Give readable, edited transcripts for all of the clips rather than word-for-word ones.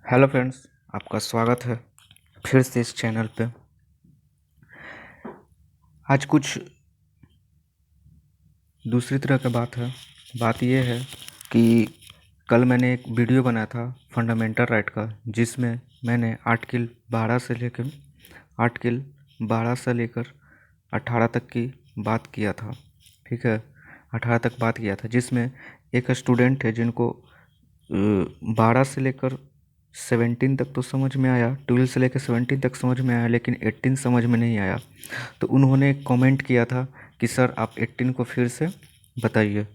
Hello friends, आपका स्वागत है फिर से इस चैनल पे। आज कुछ दूसरी तरह की बात है। बात यह है कि कल मैंने एक वीडियो बनाया था फंडामेंटल राइट का, जिसमें मैंने आर्टिकल 12 से लेकर 18 तक की बात किया था। ठीक है, 18 तक बात किया था, जिसमें एक स्टूडेंट है जिनको 12 से लेकर 17 तक तो समझ में आया, 12 से लेकर 17 तक समझ में आया, लेकिन 18 समझ में नहीं आया। तो उन्होंने कमेंट किया था कि सर आप 18 को फिर से बताइए।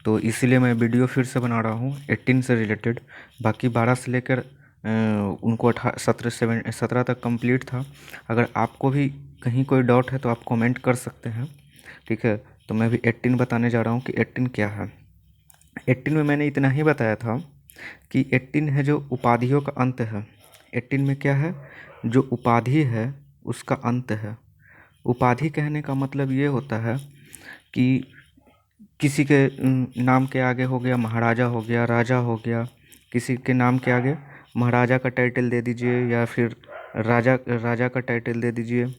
तो इसीलिए मैं वीडियो फिर से बना रहा हूँ 18 से रिलेटेड। बाकी 12 से लेकर उनको 17 तक कंप्लीट था। अगर आपको भी कहीं कोई डाउट है तो आप कमेंट कर सकते हैं। ठीक है, तो मैं भी 18 बताने जा रहा हूँ कि 18 क्या है। 18 में मैंने इतना ही बताया था कि 18 है जो उपाधियों का अंत है। 18 में क्या है, जो उपाधि है उसका अंत है। उपाधि कहने का मतलब ये होता है कि किसी के नाम के आगे हो गया महाराजा, हो गया राजा, हो गया किसी के नाम के आगे महाराजा का टाइटल दे दीजिए, या फिर राजा राजा का टाइटल दे दीजिए।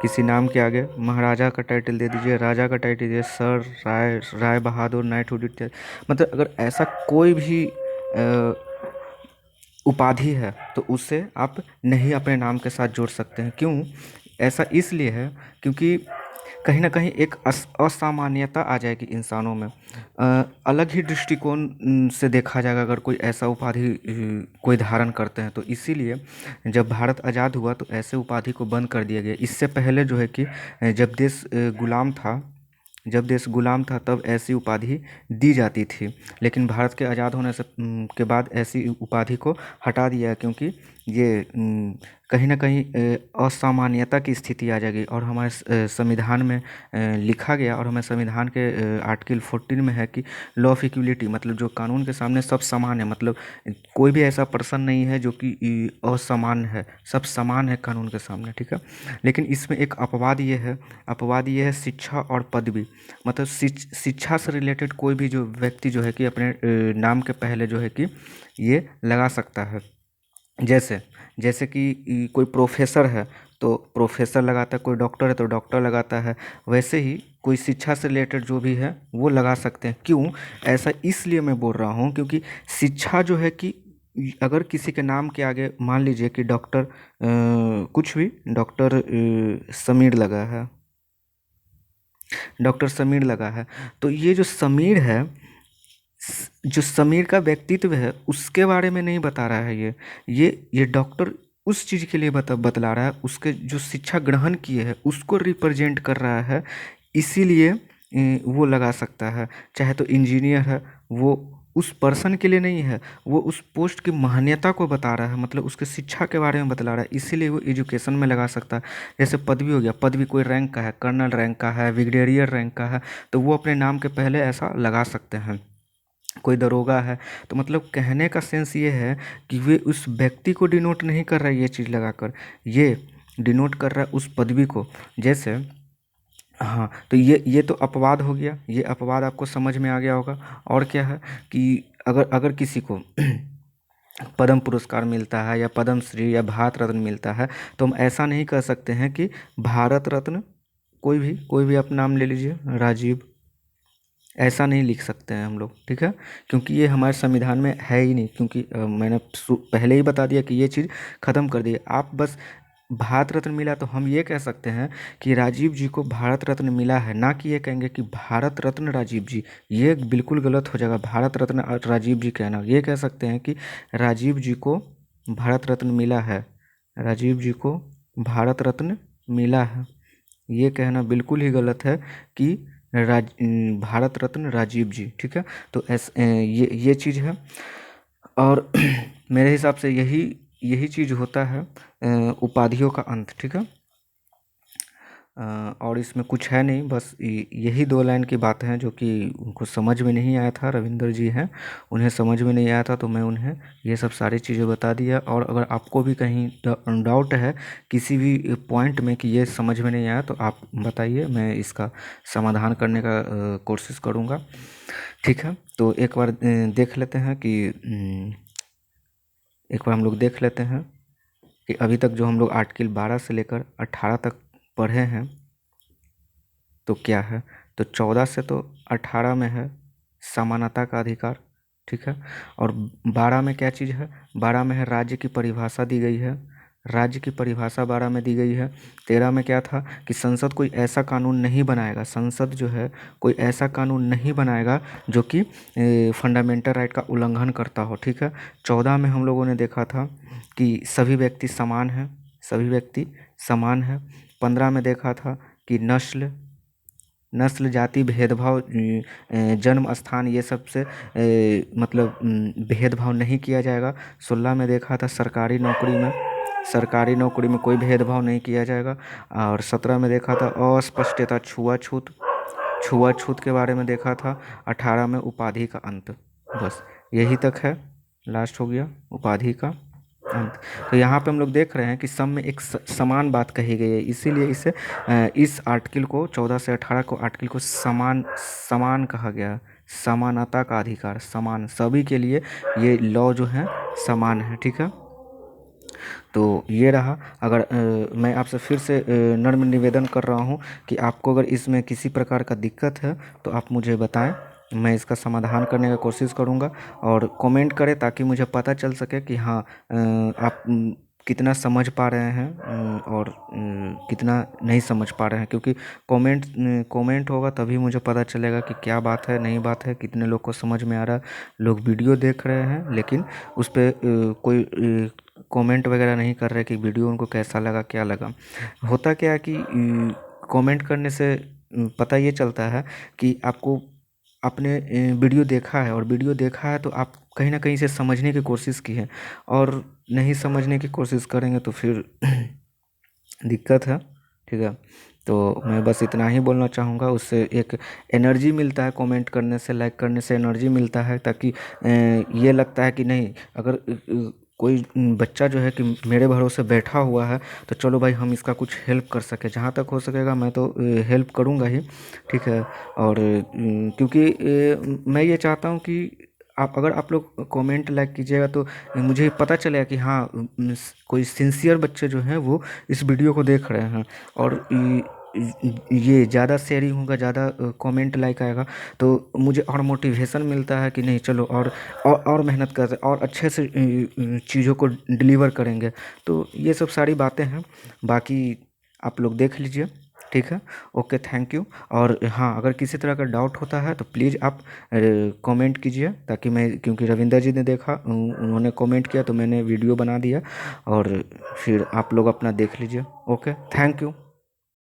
किसी नाम के आगे महाराजा का टाइटल दे दीजिए, राजा का टाइटल दीजिए, सर, राय, राय बहादुर, नाइटहुड इत्यादि। मतलब अगर ऐसा कोई भी उपाधि है तो उसे आप नहीं अपने नाम के साथ जोड़ सकते हैं। क्यों? ऐसा इसलिए है क्योंकि कहीं ना कहीं एक असामान्यता आ जाएगी इंसानों में। अलग ही दृष्टिकोण से देखा जाएगा अगर कोई ऐसा उपाधि कोई धारण करते हैं। तो इसीलिए जब भारत आज़ाद हुआ तो ऐसे उपाधि को बंद कर दिया गया। इससे पहले जो है कि जब देश गुलाम था तब ऐसी उपाधि दी जाती थी, लेकिन भारत के आज़ाद होने से के बाद ऐसी उपाधि को हटा दिया है, क्योंकि ये कहीं ना कहीं असामान्यता की स्थिति आ जाएगी। और हमारे संविधान में लिखा गया, और हमें संविधान के आर्टिकल 14 में है कि लॉ ऑफ इक्वलिटी, मतलब जो कानून के सामने सब समान है। मतलब कोई भी ऐसा पर्सन नहीं है जो कि असमान है, सब समान है कानून के सामने। ठीक है, लेकिन इसमें एक अपवाद ये है शिक्षा और पदवी। मतलब शिक्षा से रिलेटेड कोई भी जो व्यक्ति जो है कि अपने नाम के पहले जो है कि ये लगा सकता है। जैसे जैसे कि कोई प्रोफेसर है तो प्रोफेसर लगाता है, कोई डॉक्टर है तो डॉक्टर लगाता है। वैसे ही कोई शिक्षा से रिलेटेड जो भी है वो लगा सकते हैं। क्यों? ऐसा इसलिए मैं बोल रहा हूँ क्योंकि शिक्षा जो है कि अगर किसी के नाम के आगे मान लीजिए कि डॉक्टर कुछ भी डॉक्टर समीर लगा है, डॉक्टर समीर लगा है, तो ये जो समीर है, जो समीर का व्यक्तित्व है उसके बारे में नहीं बता रहा है। ये डॉक्टर उस चीज़ के लिए बतला रहा है, उसके जो शिक्षा ग्रहण किए है उसको रिप्रेजेंट कर रहा है। इसीलिए वो लगा सकता है। चाहे तो इंजीनियर है, वो उस पर्सन के लिए नहीं है, वो उस पोस्ट की मान्यता को बता रहा है, मतलब उसके शिक्षा के बारे में बतला रहा है, इसीलिए वो एजुकेशन में लगा सकता है। जैसे पदवी हो गया, पदवी कोई रैंक का है, कर्नल रैंक का है, ब्रिगेडियर रैंक का है, तो वो अपने नाम के पहले ऐसा लगा सकते हैं। कोई दरोगा है, तो मतलब कहने का सेंस ये है कि वे उस व्यक्ति को डिनोट नहीं कर रहा है ये चीज़ लगाकर, ये डिनोट कर रहा है उस पदवी को। जैसे हाँ, तो ये तो अपवाद हो गया, ये अपवाद आपको समझ में आ गया होगा। और क्या है कि अगर अगर किसी को पद्म पुरस्कार मिलता है या पद्म श्री या भारत रत्न मिलता है, तो हम ऐसा नहीं कर सकते हैं कि भारत रत्न, कोई भी आप नाम ले लीजिए, राजीव, ऐसा नहीं लिख सकते हैं हम लोग। ठीक है, क्योंकि ये हमारे संविधान में है ही नहीं। क्योंकि मैंने पहले ही बता दिया कि ये चीज़ ख़त्म कर दी है। आप बस भारत रत्न मिला तो हम ये कह सकते हैं कि राजीव जी को भारत रत्न मिला है, ना कि ये कहेंगे कि भारत रत्न राजीव जी। ये बिल्कुल गलत हो जाएगा भारत रत्न राजीव जी कहना। ये कह सकते हैं कि राजीव जी को भारत रत्न मिला है, राजीव जी को भारत रत्न मिला है। ये कहना बिल्कुल ही गलत है कि भारत रत्न राजीव जी। ठीक है, तो ये चीज़ है। और मेरे हिसाब से यही यही चीज़ होता है उपाधियों का अंत। ठीक है, और इसमें कुछ है नहीं, बस यही दो लाइन की बात हैं जो कि उनको समझ में नहीं आया था। रविंदर जी हैं, उन्हें समझ में नहीं आया था, तो मैं उन्हें ये सब सारी चीज़ें बता दिया। और अगर आपको भी कहीं डाउट है किसी भी पॉइंट में कि ये समझ में नहीं आया, तो आप बताइए, मैं इसका समाधान करने का कोशिश करूँगा। ठीक है, तो एक बार देख लेते हैं कि एक बार हम लोग देख लेते हैं कि अभी तक जो हम लोग आर्टिकल 12 से लेकर 18 तक पढ़े हैं तो क्या है। तो 14 से तो 18 में है समानता का अधिकार, ठीक है। और 12 में क्या चीज़ है, 12 में है राज्य की परिभाषा दी गई है, राज्य की परिभाषा 12 में दी गई है। 13 में क्या था कि संसद कोई ऐसा कानून नहीं बनाएगा, संसद जो है कोई ऐसा कानून नहीं बनाएगा जो कि फंडामेंटल राइट का उल्लंघन करता हो, ठीक है। 14 में हम लोगों ने देखा था कि सभी व्यक्ति समान हैं, सभी व्यक्ति समान हैं। 15 में देखा था कि नस्ल नस्ल जाति भेदभाव जन्म स्थान ये सब से मतलब भेदभाव नहीं किया जाएगा। 16 में देखा था सरकारी नौकरी में कोई भेदभाव नहीं किया जाएगा। और 17 में देखा था अस्पष्टता छुआछूत के बारे में देखा था। 18 में उपाधि का अंत, बस यही तक है, लास्ट हो गया उपाधि का अंत। तो यहाँ पे हम लोग देख रहे हैं कि सब में एक समान बात कही गई है, इसीलिए इसे इस आर्टिकल को 14 से 18 को आर्टिकल को समान समान कहा गया है। समानता का अधिकार, समान सभी के लिए ये लॉ जो है समान है, ठीक है। तो ये रहा। अगर मैं आपसे फिर से नम्र निवेदन कर रहा हूँ कि आपको अगर इसमें किसी प्रकार का दिक्कत है तो आप मुझे बताएं, मैं इसका समाधान करने का कोशिश करूँगा। और कमेंट करें ताकि मुझे पता चल सके कि हाँ आप कितना समझ पा रहे हैं और कितना नहीं समझ पा रहे हैं, क्योंकि कमेंट होगा तभी मुझे पता चलेगा कि क्या बात है, नहीं बात है, कितने लोग को समझ में आ रहा है। लोग वीडियो देख रहे हैं लेकिन उस पर कोई कमेंट वगैरह नहीं कर रहे कि वीडियो उनको कैसा लगा, क्या लगा। होता क्या है कि कमेंट करने से पता ये चलता है कि आपको आपने वीडियो देखा है, और वीडियो देखा है तो आप कहीं ना कहीं से समझने की कोशिश की है, और नहीं समझने की कोशिश करेंगे तो फिर दिक्कत है, ठीक है। तो मैं बस इतना ही बोलना चाहूँगा, उससे एक एनर्जी मिलता है, कमेंट करने से, लाइक करने से एनर्जी मिलता है, ताकि ये लगता है कि नहीं, अगर कोई बच्चा जो है कि मेरे भरोसे बैठा हुआ है तो चलो भाई हम इसका कुछ हेल्प कर सके, जहाँ तक हो सकेगा मैं तो हेल्प करूँगा ही, ठीक है। और क्योंकि मैं ये चाहता हूँ कि अगर आप लोग कमेंट लाइक कीजिएगा तो मुझे पता चलेगा कि हाँ कोई सिंसियर बच्चे जो हैं वो इस वीडियो को देख रहे हैं, और ये ज़्यादा शेयरिंग होगा, ज़्यादा कमेंट लाइक आएगा तो मुझे और मोटिवेशन मिलता है कि नहीं चलो और मेहनत करते और अच्छे से चीज़ों को डिलीवर करेंगे। तो ये सब सारी बातें हैं, बाकी आप लोग देख लीजिए, ठीक है। Okay, thank you. और हाँ, अगर किसी तरह का डाउट होता है तो प्लीज़ आप कमेंट कीजिए, ताकि मैं, क्योंकि रविंदर जी ने देखा, उन्होंने कमेंट किया तो मैंने वीडियो बना दिया, और फिर आप लोग अपना देख लीजिए। Okay, thank you.